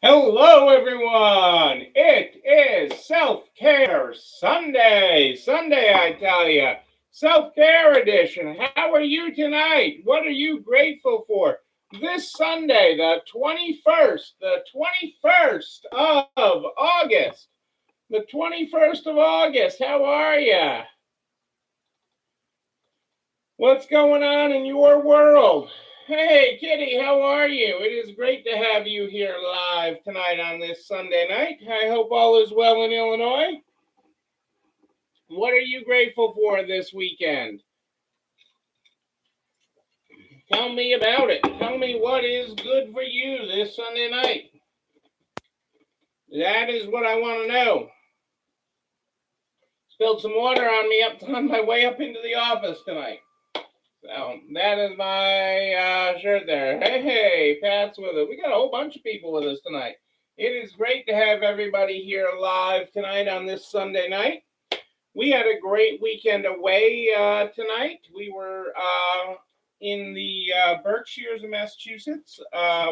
Hello, everyone. It is Self-Care Sunday. Sunday, I tell you. Self-Care edition. How are you tonight? What are you grateful for? This Sunday, the 21st, of August. The 21st of August. How are you? What's going on in your world? Hey, Kitty, how are you? It is great to have you here live tonight on this Sunday night. I hope all is well in Illinois. What are you grateful for this weekend? Tell me about it. Tell me what is good for you this Sunday night. That is what I want to know. Spilled some water on me on my way up into the office tonight. So that is my shirt there. Hey, Pat's with us. We got a whole bunch of people with us tonight. It is great to have everybody here live tonight on this Sunday night. We had a great weekend away tonight. We were in the Berkshires of Massachusetts,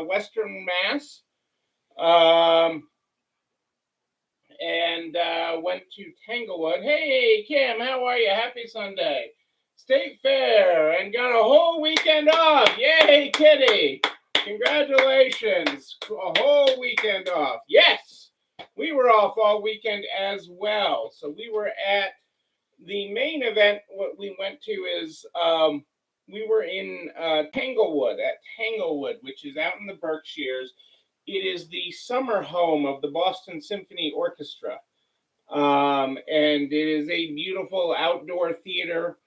Western Mass, and went to Tanglewood. Hey, Kim, how are you? Happy Sunday. State Fair and got a whole weekend off. Yay, Kitty. Congratulations. A whole weekend off. Yes, we were off all weekend as well. So we were at the main event. What we went to is we were in Tanglewood, which is out in the Berkshires. It is the summer home of the Boston Symphony Orchestra. And it is a beautiful outdoor theater.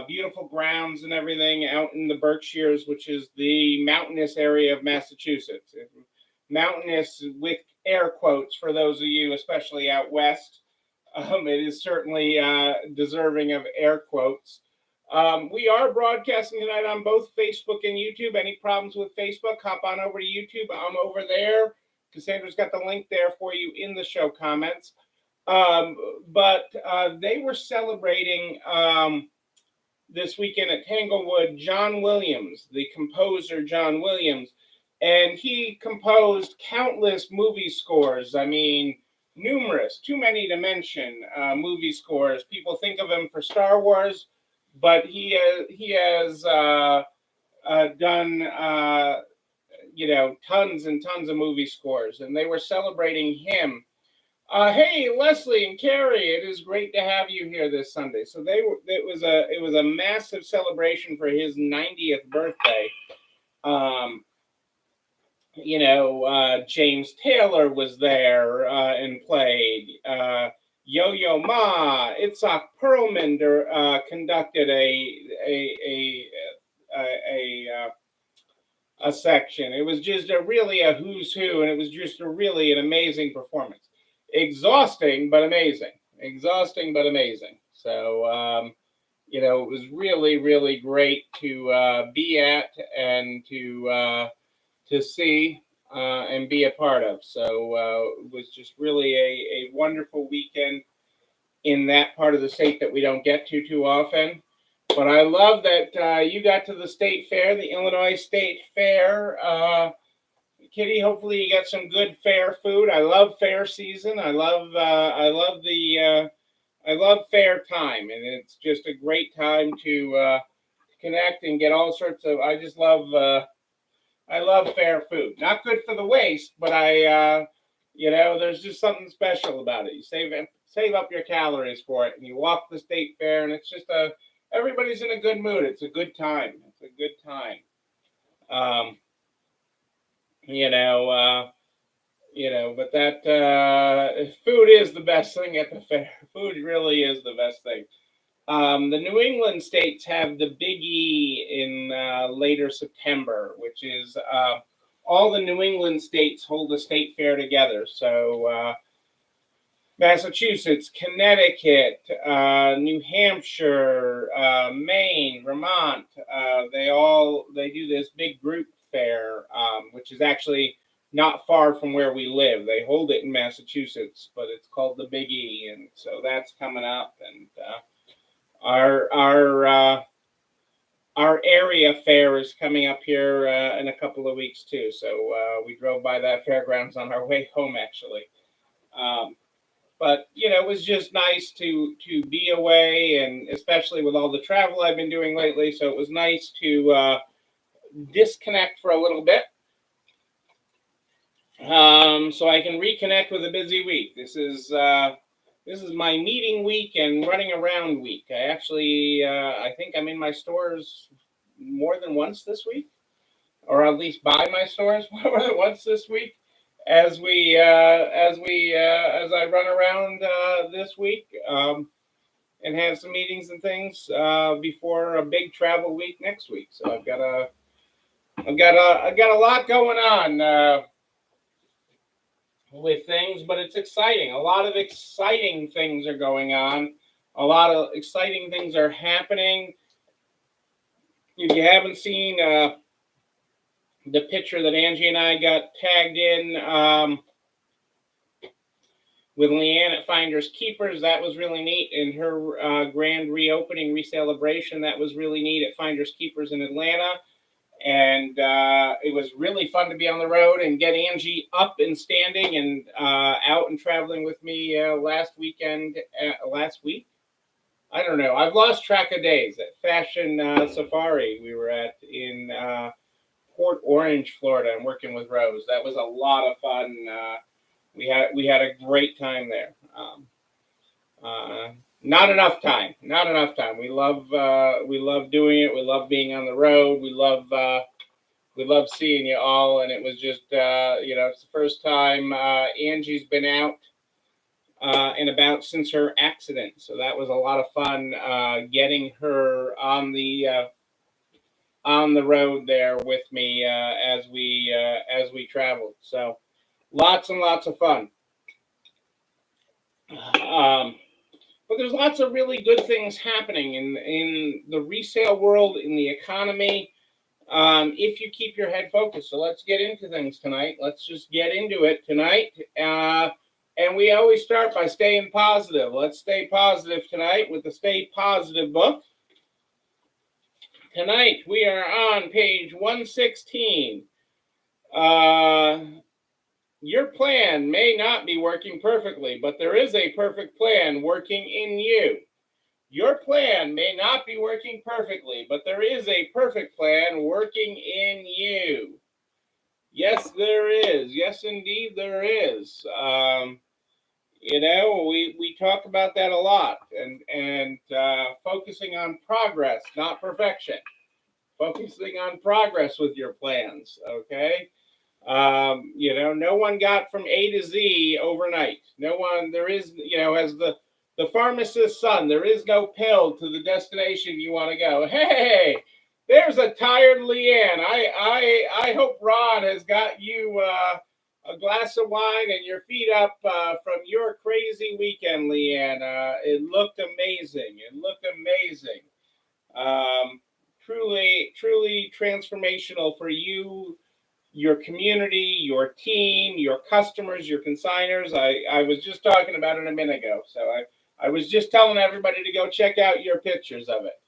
Beautiful grounds and everything out in the Berkshires, which is the mountainous area of Massachusetts. Mountainous with air quotes for those of you, especially out west. It is certainly deserving of air quotes. We are broadcasting tonight on both Facebook and YouTube. Any problems with Facebook, hop on over to YouTube. I'm over there. Cassandra's got the link there for you in the show comments. But they were celebrating this weekend at Tanglewood, John Williams, the composer John Williams, and he composed countless movie scores. I mean, numerous, too many to mention movie scores. People think of him for Star Wars, but he has done tons and tons of movie scores, and they were celebrating him. Hey, Leslie and Carrie, it is great to have you here this Sunday. So it was a massive celebration for his 90th birthday. James Taylor was there and played. Yo-Yo Ma, Itzhak Perlman conducted a section. It was just really a who's who, and it was just an amazing performance. Exhausting but amazing. So it was really, really great to be at and to see and be a part of. So it was just really a wonderful weekend in that part of the state that we don't get to too often. But I love that you got to the state fair, the Illinois State Fair. Kitty, hopefully you got some good fair food. I love fair season. I love fair time, and it's just a great time to connect and get all sorts of. I love fair food. Not good for the waste, but there's just something special about it. You save up your calories for it, and you walk the state fair, and it's just everybody's in a good mood. It's a good time. But that food is the best thing at the fair. Food really is the best thing. The New England states have the Big E in later September, which is all the New England states hold a state fair together. So Massachusetts, Connecticut, New Hampshire, Maine, Vermont, they do this big group fair, which is actually not far from where we live. They hold it in Massachusetts, but it's called the Big E, and so that's coming up. And our our area fair is coming up here in a couple of weeks too. So we drove by that fairgrounds on our way home, actually. Um, but it was just nice to be away, and especially with all the travel I've been doing lately. So it was nice to disconnect for a little bit, so I can reconnect with a busy week. This is my meeting week and running around week. I think I'm in my stores more than once this week, or at least by my stores more than once this week, as I run around this week, and have some meetings and things before a big travel week next week. So I've got a lot going on with things, but it's exciting. A lot of exciting things are going on. A lot of exciting things are happening. If you haven't seen the picture that Angie and I got tagged in with Leanne at Finders Keepers, that was really neat. In her grand reopening recelebration, that was really neat at Finders Keepers in Atlanta. And it was really fun to be on the road and get Angie up and standing and out and traveling with me last week. I don't know. I've lost track of days. At Fashion Safari we were at in Port Orange, Florida, and working with Rose. That was a lot of fun. We had a great time there. Not enough time. Not enough time. We love doing it. We love being on the road. We love seeing you all. And it was just it's the first time Angie's been out and about since her accident. So that was a lot of fun getting her on the road there with me as we traveled. So lots and lots of fun. But there's lots of really good things happening in the resale world, in the economy, if you keep your head focused. So let's get into things tonight. Let's just get into it tonight. And we always start by staying positive. Let's stay positive tonight with the Stay Positive book. Tonight we are on page 116. Your plan may not be working perfectly, but there is a perfect plan working in you. Your plan may not be working perfectly, but there is a perfect plan working in you. Yes, there is. Yes, indeed, there is. We talk about that a lot, and focusing on progress, not perfection. Focusing on progress with your plans, okay? No one got from A to Z overnight. No one, there is, as the pharmacist's son, there is no pill to the destination you want to go. Hey, there's a tired Leanne. I hope Ron has got you a glass of wine and your feet up from your crazy weekend, Leanne. It looked amazing. Truly transformational for you, your community, your team, your customers, your consigners. I was just talking about it a minute ago. So I was just telling everybody to go check out your pictures of it.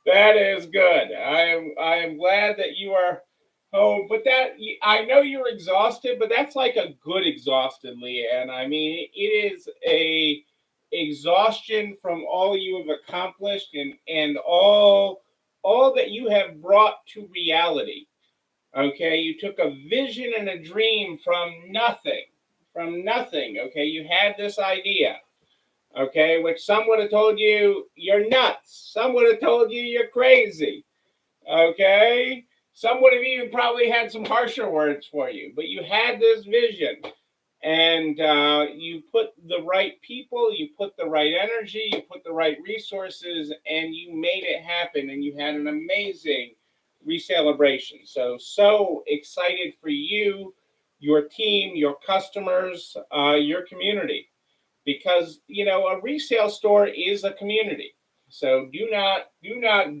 That is good. I am glad that you are home. But I know you're exhausted, but that's like a good exhausted, Leanne. I mean, it is a exhaustion from all you have accomplished and all that you have brought to reality. Okay, you took a vision and a dream from nothing. Okay, you had this idea. Okay, which some would have told you you're nuts. Some would have told you you're crazy. Okay, some would have even probably had some harsher words for you. But you had this vision, and you put the right people, you put the right energy, you put the right resources, and you made it happen. And you had an amazing recelebration. So excited for you, your team, your customers, your community, because a resale store is a community. So do not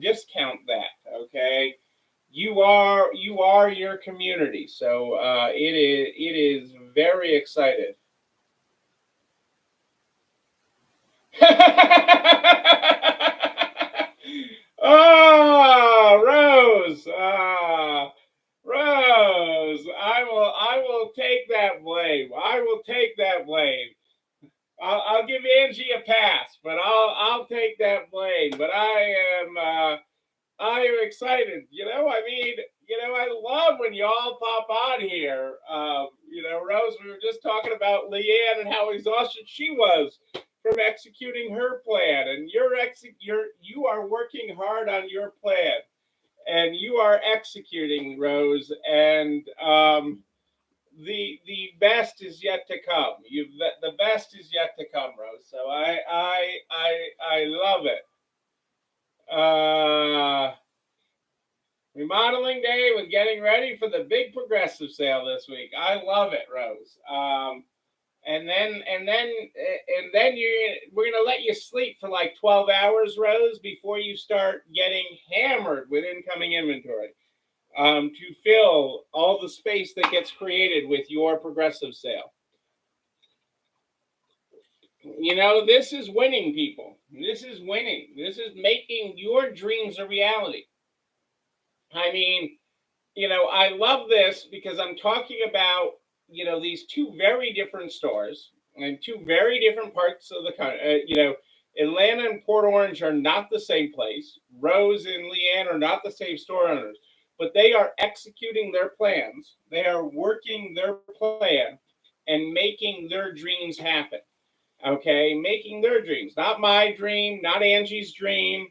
discount that. Okay, you are your community. So it is very excited. Oh, Rose. Rose. I will take that blame. I will take that blame. I'll give Angie a pass, but I'll take that blame. But I am excited. I mean, I love when you all pop on here. Rose, we were just talking about Leanne and how exhausted she was from executing her plan, and you are working hard on your plan, and you are executing, Rose, and the best is yet to come. The best is yet to come, Rose. So I love it. Remodeling day with getting ready for the big progressive sale this week. I love it, Rose. We're gonna let you sleep for like 12 hours, Rose, before you start getting hammered with incoming inventory. To fill all the space that gets created with your progressive sale. This is winning, people. This is winning. This is making your dreams a reality. I mean, I love this because I'm talking about, these two very different stores and two very different parts of the country. Atlanta and Port Orange are not the same place. Rose and Leanne are not the same store owners, but they are executing their plans. They are working their plan and making their dreams happen. Okay, making their dreams, not my dream, not Angie's dream,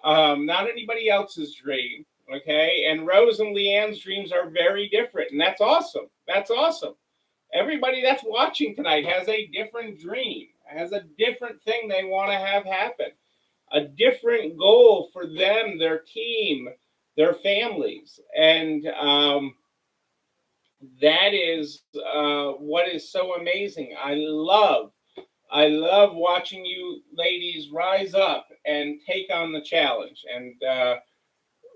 not anybody else's dream. Okay, and Rose and Leanne's dreams are very different, and that's awesome. That's awesome. Everybody that's watching tonight has a different dream, has a different thing they want to have happen, a different goal for them, their team, their families, and that is what is so amazing. I love watching you ladies rise up and take on the challenge. And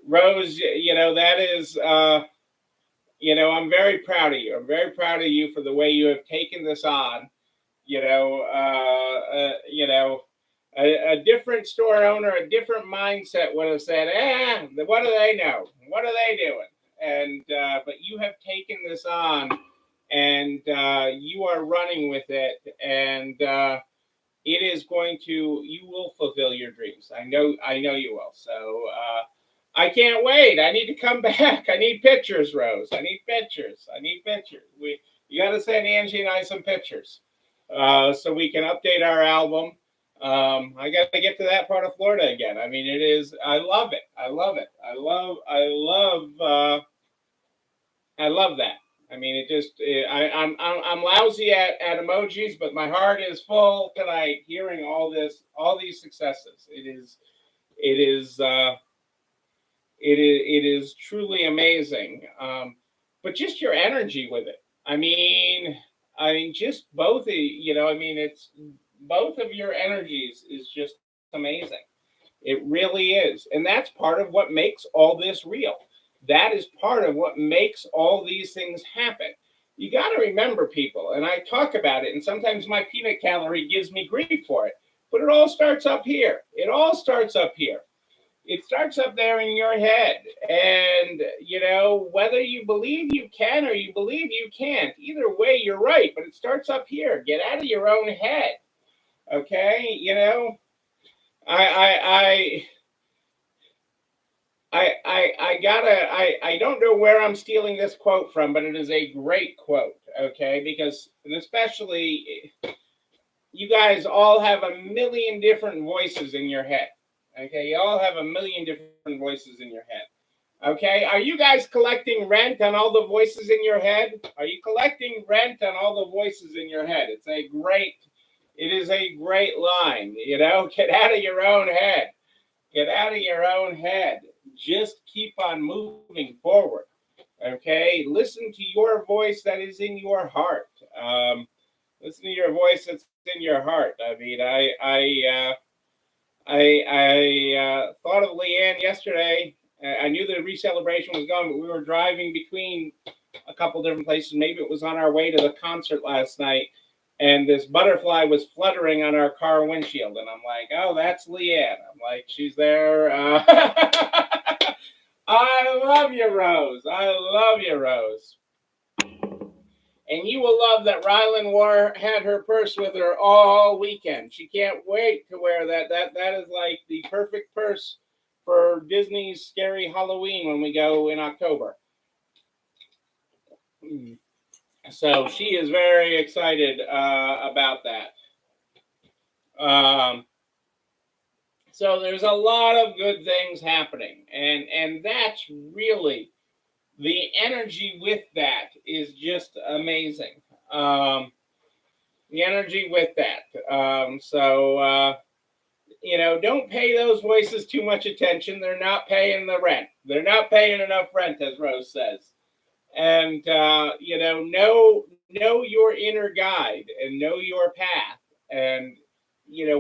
Rose, that is, I'm very proud of you. I'm very proud of you for the way you have taken this on. A different store owner, a different mindset would have said, what do they know? What are they doing? And but you have taken this on, and you are running with it, and it is you will fulfill your dreams. I know you will. So I can't wait. I need to come back. I need pictures, Rose. I need pictures. You got to send Angie and I some pictures so we can update our album. I got to get to that part of Florida again. I mean, I love it. I love it. I love that. I mean, I'm lousy at emojis, but my heart is full tonight hearing all these successes. It is truly amazing. But just your energy with it. I mean, just both. It's both of your energies is just amazing. It really is, and that's part of what makes all this real. That is part of what makes all these things happen. You got to remember, people, and I talk about it, and sometimes my peanut gallery gives me grief for it, but it all starts up here. It all starts up here. It starts up there in your head. And, whether you believe you can or you believe you can't, either way, you're right, but it starts up here. Get out of your own head. Okay? I don't know where I'm stealing this quote from, but it is a great quote, okay? Because, and especially, you guys all have a million different voices in your head, okay? You all have a million different voices in your head, okay? Are you guys collecting rent on all the voices in your head? Are you collecting rent on all the voices in your head? It is a great line, get out of your own head. Get out of your own head. Just keep on moving forward. Okay? Listen to your voice that is in your heart. Listen to your voice that's in your heart. I mean, I thought of Leanne yesterday. I knew the re-celebration was going, but we were driving between a couple different places. Maybe it was on our way to the concert last night. and this butterfly was fluttering on our car windshield, and I'm like, oh, that's Leanne. I'm like, she's there. I love you, Rose. I love you, Rose. And you will love that Rylan had her purse with her all weekend. She can't wait to wear that. That is like the perfect purse for Disney's Scary Halloween when we go in October. So she is very excited about that. So there's a lot of good things happening, and that's really the energy with that is just amazing. The energy with that. Don't pay those voices too much attention. They're not paying the rent. They're not paying enough rent, as Rose says. And know your inner guide and know your path, and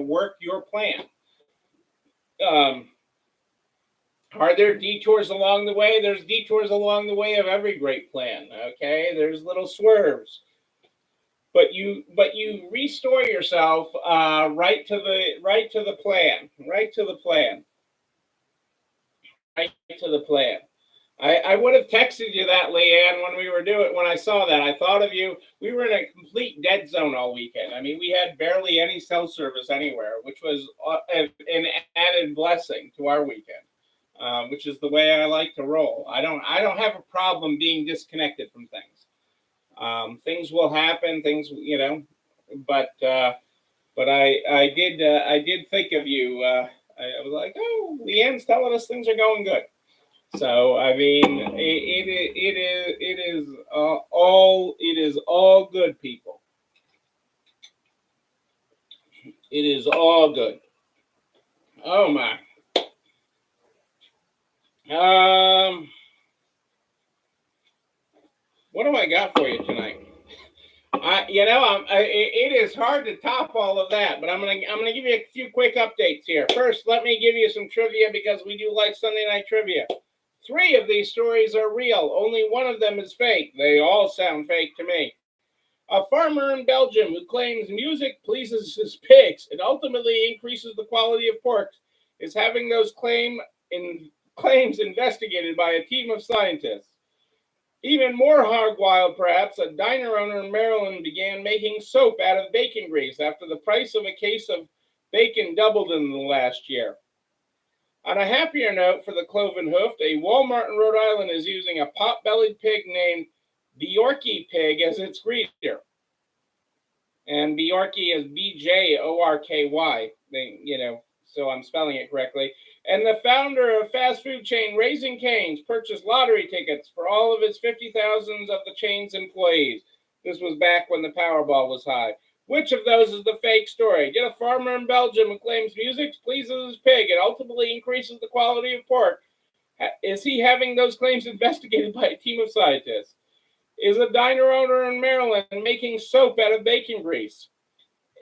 work your plan. Are there detours along the way? There's detours along the way of every great plan. Okay, there's little swerves, but you restore yourself right to the plan, right to the plan. I would have texted you that, Leanne, when I saw that. I thought of you. We were in a complete dead zone all weekend. I mean, we had barely any cell service anywhere, which was an added blessing to our weekend. Which is the way I like to roll. I don't have a problem being disconnected from things. Things will happen, but I did think of you. I was like, oh, Leanne's telling us things are going good. So I mean, it is all good, people. It is all good. Oh my. What do I got for you tonight? It is hard to top all of that, but I'm gonna give you a few quick updates here. First, let me give you some trivia because we do like Sunday night trivia. 3 of these stories are real. Only one of them is fake. They all sound fake to me. A farmer in Belgium who claims music pleases his pigs and ultimately increases the quality of pork is having those claims investigated by a team of scientists. Even more hog wild, perhaps, a diner owner in Maryland began making soap out of bacon grease after the price of a case of bacon doubled in the last year. On a happier note for the cloven hoofed, a Walmart in Rhode Island is using a pot-bellied pig named Bjorky pig as its greeter. And Bjorky is Bjorky. So I'm spelling it correctly. And the founder of fast food chain Raising Cane's purchased lottery tickets for all of its 50,000 of the chain's employees. This was back when the Powerball was high. Which of those is the fake story? Get a farmer in Belgium who claims music pleases his pig and ultimately increases the quality of pork. Is he having those claims investigated by a team of scientists? Is a diner owner in Maryland making soap out of bacon grease?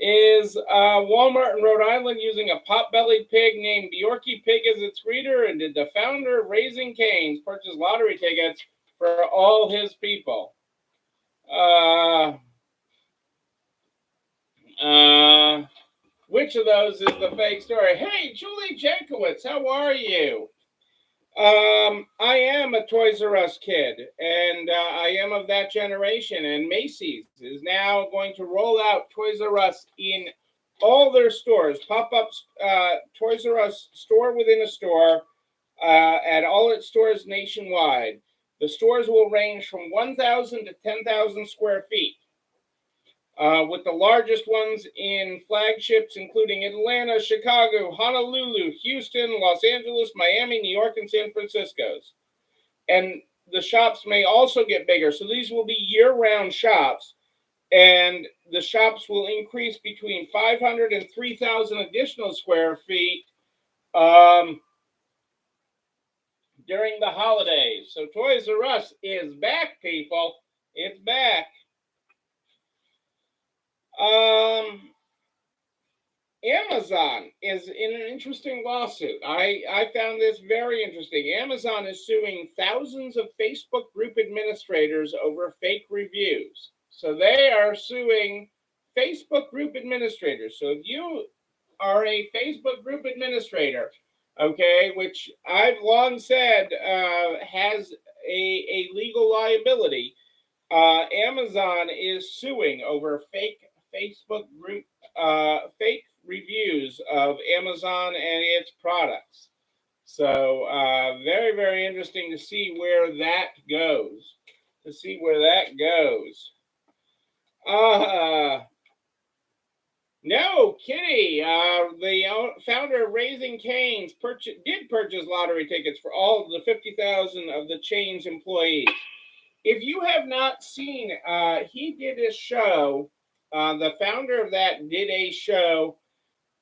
Is Walmart in Rhode Island using a pot-bellied pig named Bjorky pig as its greeter? And did the founder of Raising Cane's purchase lottery tickets for all his people? Which of those is the fake story? Hey, Julie Jankowitz, how are you? I am a Toys R Us kid, and I am of that generation. And Macy's is now going to roll out Toys R Us in all their stores, pop-up Toys R Us store within a store at all its stores nationwide. The stores will range from 1,000 to 10,000 square feet. With the largest ones in flagships including Atlanta, Chicago, Honolulu, Houston, Los Angeles, Miami, New York, and San Francisco's. And the shops may also get bigger. So these will be year-round shops, and the shops will increase between 500 and 3,000 additional square feet during the holidays. So Toys R Us is back, people. It's back. Amazon is in an interesting lawsuit. I found this very interesting. Amazon is suing thousands of Facebook group administrators over fake reviews. So they are suing Facebook group administrators. So if you are a Facebook group administrator, okay, which I've long said has a legal liability, Amazon is suing over fake Facebook group, fake reviews of Amazon and its products. So very, very interesting to see where that goes. No, Kitty, the founder of Raising Cane's did purchase lottery tickets for all of the 50,000 of the chain's employees. If you have not seen, he did a show. The founder of that did a show,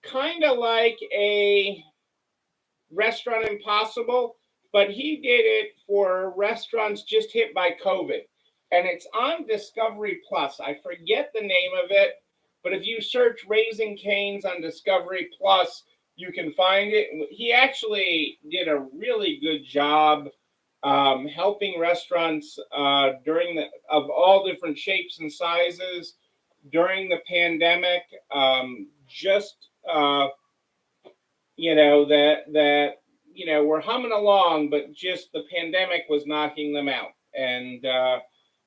kind of like a Restaurant Impossible, but he did it for restaurants just hit by COVID. And it's on Discovery Plus. I forget the name of it, but if you search Raising Cane's on Discovery Plus, you can find it. He actually did a really good job helping restaurants of all different shapes and sizes during the pandemic. We're humming along, but just the pandemic was knocking them out. And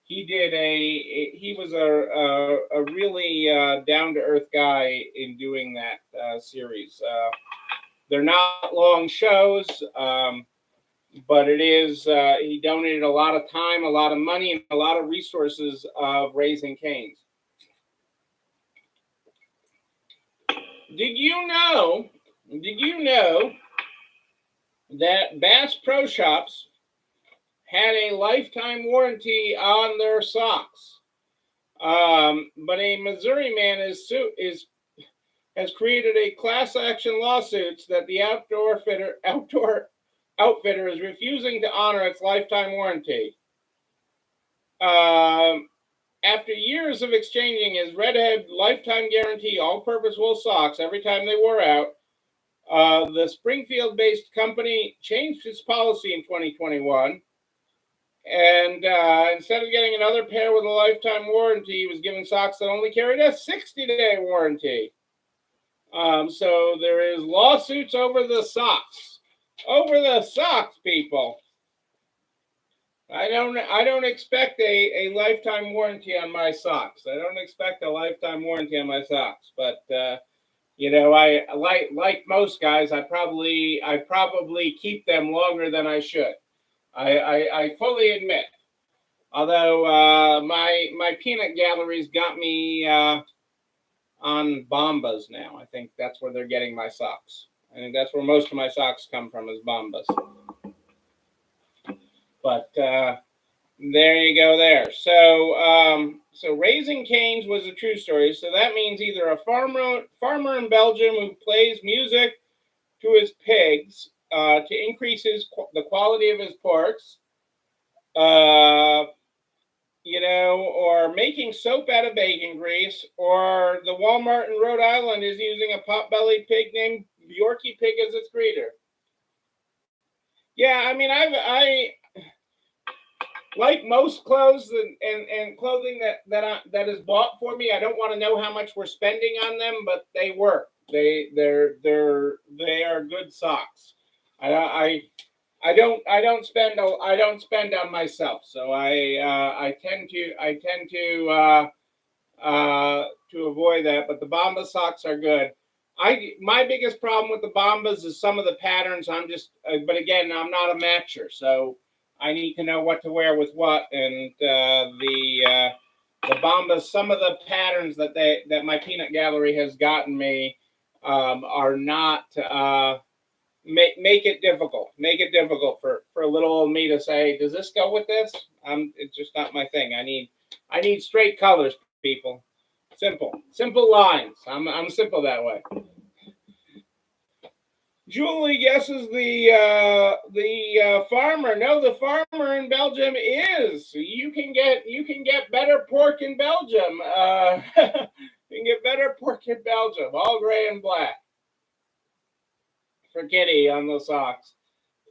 he was a really down-to-earth guy in doing that series. They're not long shows, but it is, he donated a lot of time, a lot of money, and a lot of resources of Raising Cane's. Did you know that Bass Pro Shops had a lifetime warranty on their socks? But a Missouri man has created a class action lawsuit that the outdoor outfitter is refusing to honor its lifetime warranty. After years of exchanging his Redhead lifetime guarantee all-purpose wool socks every time they wore out, the Springfield-based company changed its policy in 2021. And instead of getting another pair with a lifetime warranty, he was giving socks that only carried a 60-day warranty. So there is lawsuits over the socks. Over the socks, people. I don't expect a lifetime warranty on my socks. I don't expect a lifetime warranty on my socks. But I like most guys, I probably keep them longer than I should. I fully admit. Although my peanut gallery's got me on Bombas now. I think that's where they're getting my socks. I think that's where most of my socks come from, is Bombas. But there you go there. So Raising Cane's was a true story. So that means either a farmer in Belgium who plays music to his pigs to increase the quality of his porks, or making soap out of bacon grease, or the Walmart in Rhode Island is using a pot-bellied pig named Yorkie pig as its breeder. Yeah, I mean, I like most clothes and clothing that is bought for me. I don't want to know how much we're spending on them, but they work. They are good socks. I don't spend on myself, so I tend to avoid that. But the Bombas socks are good. My biggest problem with the Bombas is some of the patterns. But again, I'm not a matcher, so I need to know what to wear with what. And the Bombas, some of the patterns that my peanut gallery has gotten me are not. Make it difficult. Make it difficult for a little old me to say, does this go with this? It's just not my thing. I need straight colors, people. Simple lines. I'm simple that way. Julie guesses the farmer. No, the farmer in Belgium is. You can get better pork in Belgium. You can get better pork in Belgium, all gray and black. For Kitty on the socks.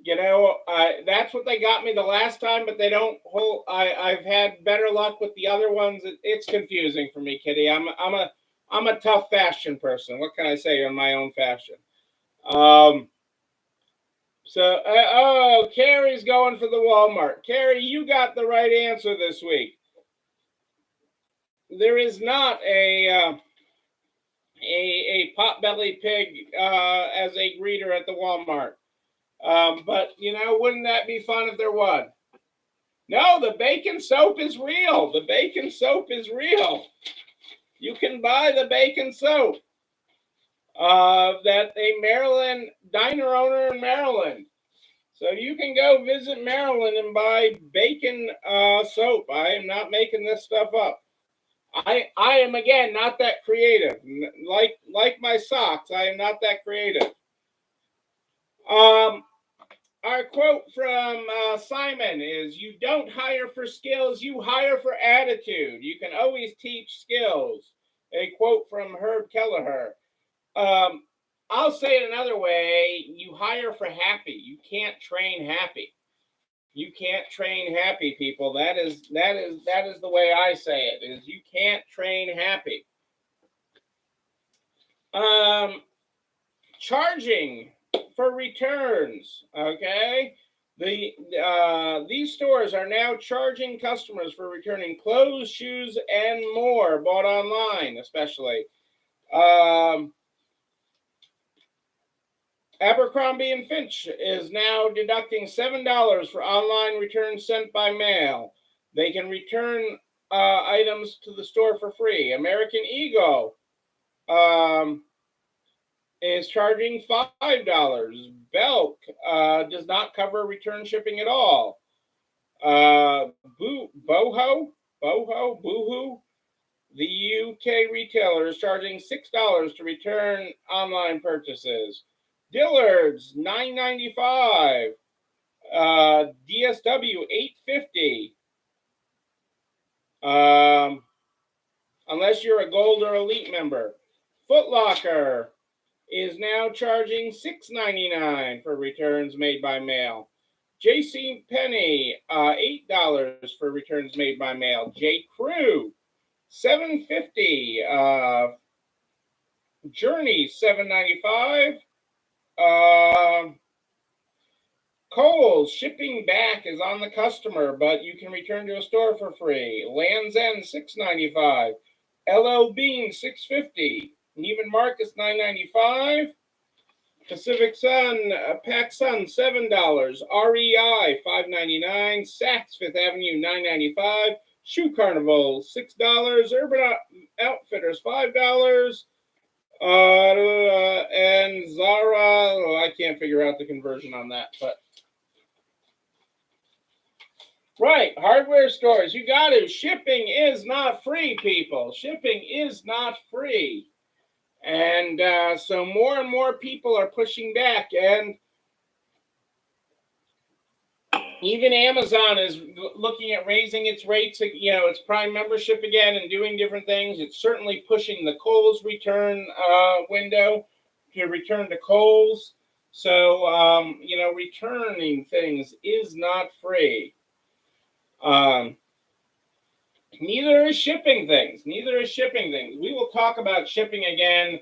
That's what they got me the last time, but they don't hold. I've had better luck with the other ones. It's confusing for me, Kitty. I'm I'm a tough fashion person. What can I say on my own fashion? Oh, Carrie's going for the Walmart. Carrie, you got the right answer this week. There is not a potbelly pig as a greeter at the Walmart. But, wouldn't that be fun if there was? No, the bacon soap is real. The bacon soap is real. You can buy the bacon soap. That a Maryland diner owner in Maryland. So you can go visit Maryland and buy bacon soap. I am not making this stuff up. I am, again, not that creative. Like my socks, I am not that creative. Our quote from Simon is, you don't hire for skills, you hire for attitude. You can always teach skills. A quote from Herb Kelleher. I'll say it another way. You hire for happy. You can't train happy. You can't train happy, people. That is the way I say it, is you can't train happy. Charging for returns, okay? These stores are now charging customers for returning clothes, shoes, and more bought online, especially. Abercrombie & Fitch is now deducting $7 for online returns sent by mail. They can return items to the store for free. American Eagle is charging $5. Belk does not cover return shipping at all. Boohoo, the UK retailer, is charging $6 to return online purchases. Dillard's $9.95. DSW $8.50. Unless you're a Gold or Elite member. Foot Locker is now charging $6.99 for returns made by mail. JCPenney, $8 for returns made by mail. J. Crew, $7.50. Journey, $7.95. Kohl's shipping back is on the customer, but you can return to a store for free. Land's End, $6.95. LL Bean, $6.50. Neiman Marcus, $9.95. Pacific Sun, PacSun, $7. REI, $5.99. Saks Fifth Avenue, $9.95. Shoe Carnival, $6. Urban Outfitters, $5. And Zara, I can't figure out the conversion on that, but right, hardware stores, you got to. Shipping is not free, people. Shipping is not free. And so more and more people are pushing back, and even Amazon is looking at raising its rates, its Prime membership again, and doing different things. It's certainly pushing the Kohl's return window to return to Kohl's. So, returning things is not free. Neither is shipping things. We will talk about shipping again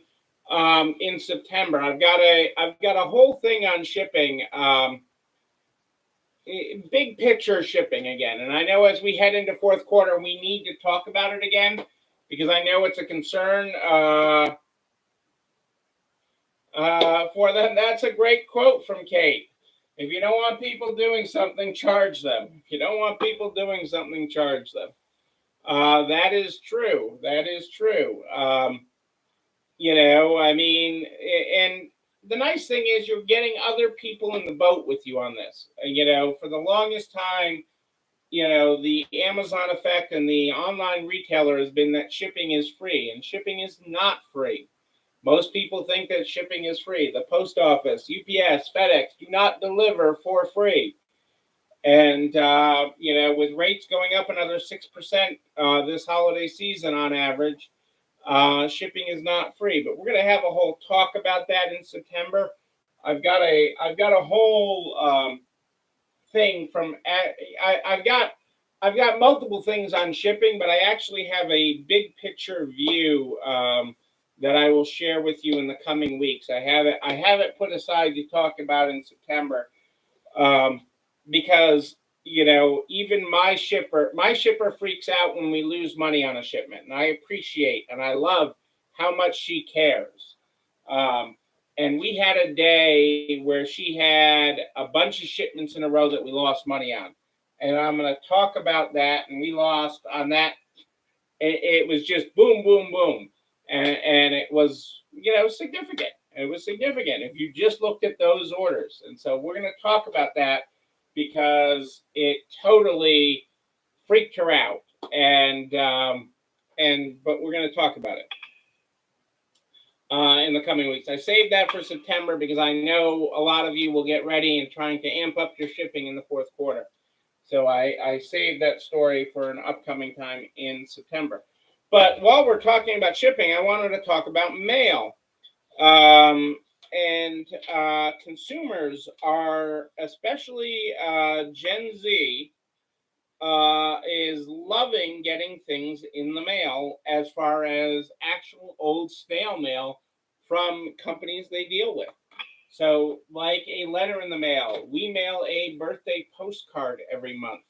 in September. I've got a whole thing on shipping. Big picture shipping again. And I know as we head into fourth quarter, we need to talk about it again, because I know it's a concern for them. That's a great quote from Kate. If you don't want people doing something, charge them. If you don't want people doing something, charge them. That is true. And the nice thing is you're getting other people in the boat with you on this. For the longest time, the Amazon effect and the online retailer has been that shipping is free, and shipping is not free. Most people think that shipping is free. The post office, UPS, FedEx do not deliver for free. And, with rates going up another 6% this holiday season on average, shipping is not free. But we're going to have a whole talk about that in September. I've got a whole thing from I've got multiple things on shipping, but I actually have a big picture view that I will share with you in the coming weeks. I have it put aside to talk about in September, because even my shipper freaks out when we lose money on a shipment, and I appreciate and I love how much she cares. And we had a day where she had a bunch of shipments in a row that we lost money on, and I'm going to talk about that. And we lost on that. It was just boom, boom, boom, and it was significant. It was significant if you just looked at those orders. And so we're going to talk about that because it totally freaked her out, but we're going to talk about it in the coming weeks. I saved that for September because I know a lot of you will get ready and trying to amp up your shipping in the fourth quarter. So I saved that story for an upcoming time in September. But while we're talking about shipping, I wanted to talk about mail. And consumers are, especially Gen Z, is loving getting things in the mail as far as actual old snail mail from companies they deal with. So like a letter in the mail, we mail a birthday postcard every month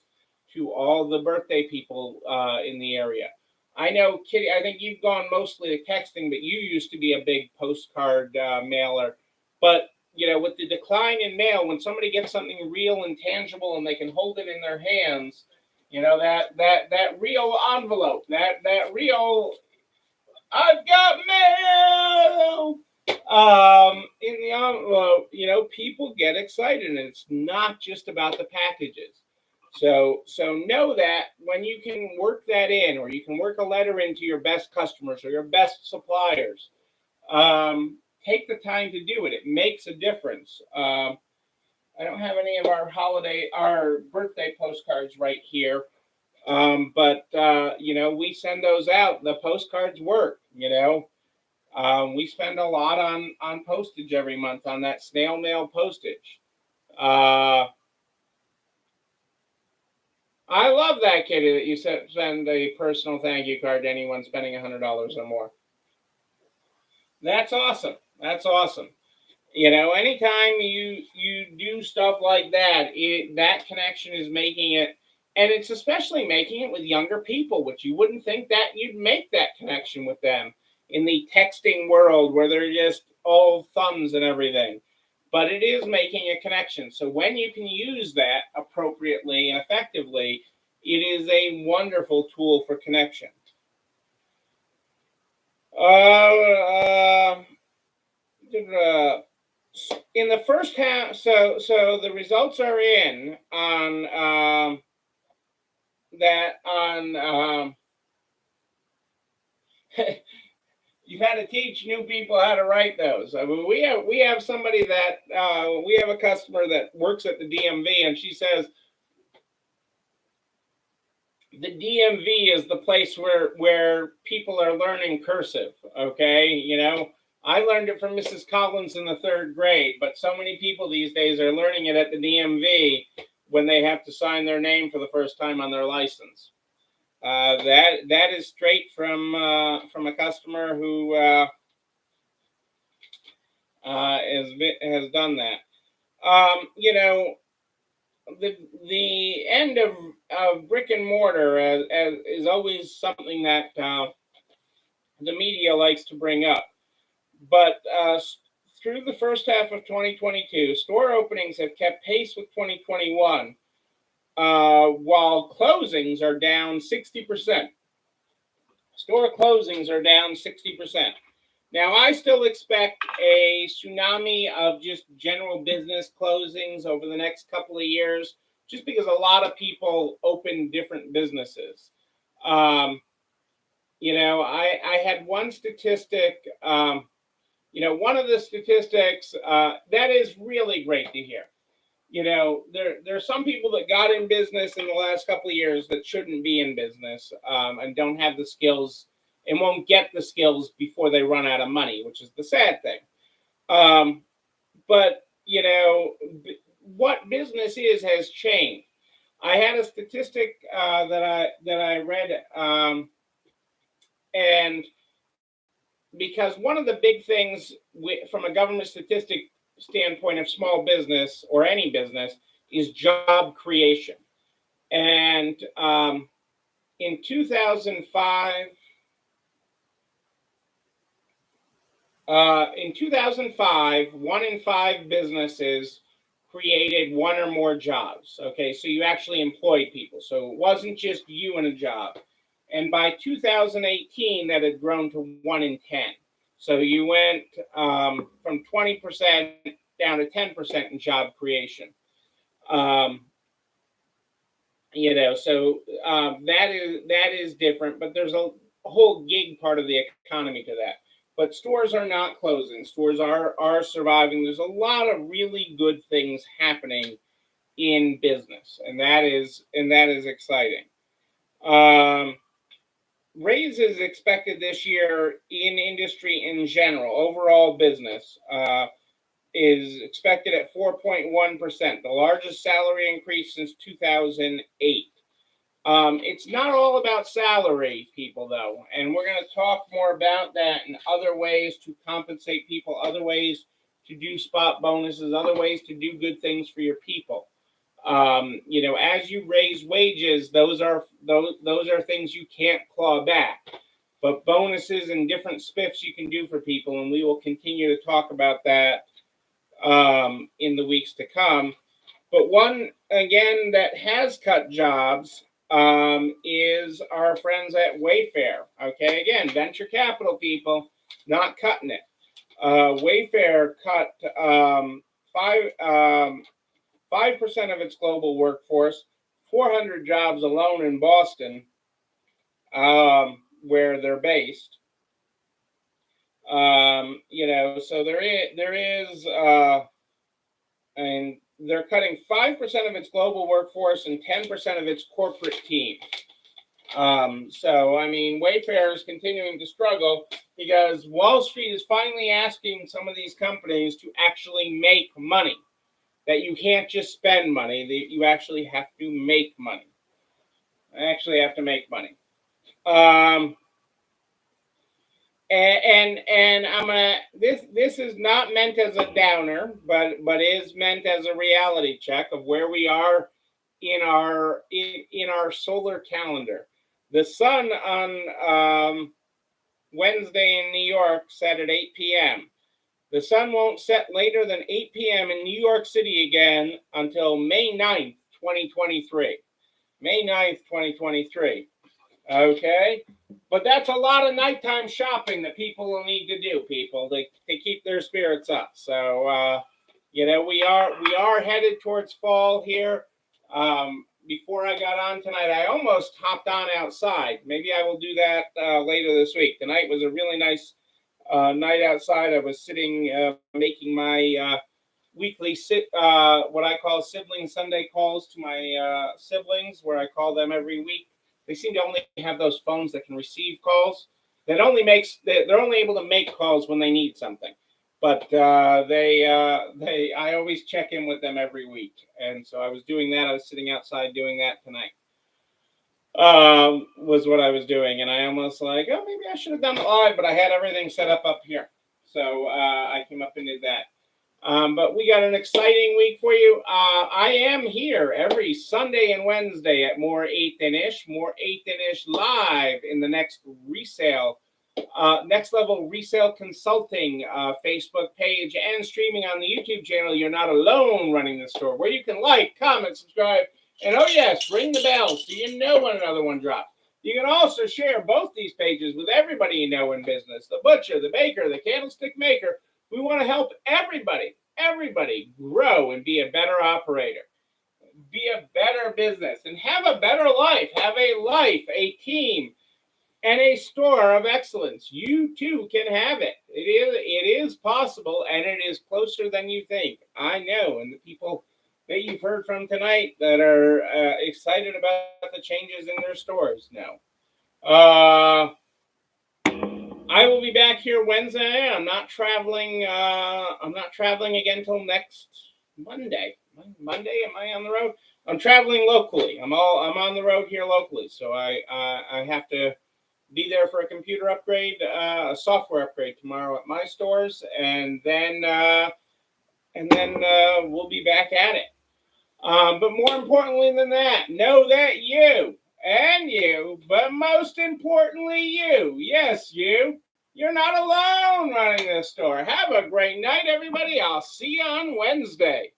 to all the birthday people in the area. I know, Kitty, I think you've gone mostly to texting, but you used to be a big postcard mailer. But, with the decline in mail, when somebody gets something real and tangible and they can hold it in their hands, that real envelope, that real, I've got mail in the envelope, people get excited, and it's not just about the packages. So know that when you can work that in, or you can work a letter into your best customers or your best suppliers, take the time to do it. It makes a difference. I don't have any of our birthday postcards right here. But we send those out. The postcards work, we spend a lot on postage every month, on that snail mail postage. I love that, Kitty, that you send a personal thank you card to anyone spending $100 or more. That's awesome. That's awesome. Anytime you do stuff like that, that connection is making it, and it's especially making it with younger people, which you wouldn't think that you'd make that connection with them in the texting world where they're just all thumbs and everything. But it is making a connection. So when you can use that appropriately and effectively, it is a wonderful tool for connection. In the first half, so the results are in on that on. You've had to teach new people how to write those. I mean, we have somebody that we have a customer that works at the DMV, and she says the DMV is the place where people are learning cursive. Okay, I learned it from Mrs. Collins in the 3rd grade, but so many people these days are learning it at the DMV when they have to sign their name for the first time on their license. That is straight from a customer who has done that. The end of brick and mortar is always something that the media likes to bring up. But through the first half of 2022, store openings have kept pace with 2021, while closings are down 60%. Store closings are down 60%. Now, I still expect a tsunami of just general business closings over the next couple of years, just because a lot of people open different businesses. I had one statistic, one of the statistics that is really great to hear. There are some people that got in business in the last couple of years that shouldn't be in business and don't have the skills and won't get the skills before they run out of money, which is the sad thing. But what business has changed. I had a statistic that I read, and because one of the big things from a government statistic standpoint of small business or any business is job creation. And in 2005, 1 in 5 businesses created one or more jobs. Okay, so you actually employed people. So it wasn't just you in a job. And by 2018, that had grown to 1 in 10. So you went from 20% down to 10% in job creation. So that is different, but there's a whole gig part of the economy to that. But stores are not closing. Stores are surviving. There's a lot of really good things happening in business, and that is exciting. Raises expected this year in industry in general. Overall business is expected at 4.1%, the largest salary increase since 2008. It's not all about salary, people, though, and we're going to talk more about that and other ways to compensate people, other ways to do spot bonuses, other ways to do good things for your people. As you raise wages, those are things you can't claw back. But bonuses and different spiffs you can do for people, and we will continue to talk about that in the weeks to come. But one, again, that has cut jobs is our friends at Wayfair. Okay, again, venture capital people, not cutting it. Wayfair cut 5% of its global workforce, 400 jobs alone in Boston, where they're based. So there is, and they're cutting 5% of its global workforce and 10% of its corporate team. Wayfair is continuing to struggle because Wall Street is finally asking some of these companies to actually make money. That you can't just spend money, that you actually have to make money. And I'm gonna this is not meant as a downer, but is meant as a reality check of where we are in our solar calendar. The sun on Wednesday in New York set at 8 p.m. The sun won't set later than 8 p.m. in New York City again until May 9th, 2023. May 9th, 2023. Okay? But that's a lot of nighttime shopping that people will need to do, people, to keep their spirits up. So, we are headed towards fall here. Before I got on tonight, I almost hopped on outside. Maybe I will do that later this week. Tonight was a really nice night outside. I was sitting making my weekly what I call sibling Sunday calls to my siblings, where I call them every week. They seem to only have those phones that can receive calls. They're only able to make calls when they need something. But I always check in with them every week, and so I was doing that. I was sitting outside doing that tonight. Was what I was doing, and I almost maybe I should have done it live, but I had everything set up here, so I came up and did that. But we got an exciting week for you. I am here every Sunday and Wednesday at More 8th and Ish live in the next level resale consulting Facebook page and streaming on the YouTube channel. You're not alone running the store, where you can like, comment, subscribe, and oh yes, ring the bell so you know when another one drops. You can also share both these pages with everybody you know in business: the butcher, the baker, the candlestick maker. We want to help everybody grow and be a better operator, be a better business, and have a better life. Have a life, a team, and a store of excellence. You too can have it. It is possible, and it is closer than you think. I know, and the people that you've heard from tonight that are excited about the changes in their stores know. I will be back here Wednesday. I'm not traveling again till next Monday. Monday, am I on the road? I'm traveling locally. I'm on the road here locally, so I have to be there for a computer upgrade, a software upgrade tomorrow at my stores, and then we'll be back at it. But more importantly than that, know that you and you, but most importantly you, yes, you're not alone running this store. Have a great night, everybody. I'll see you on Wednesday.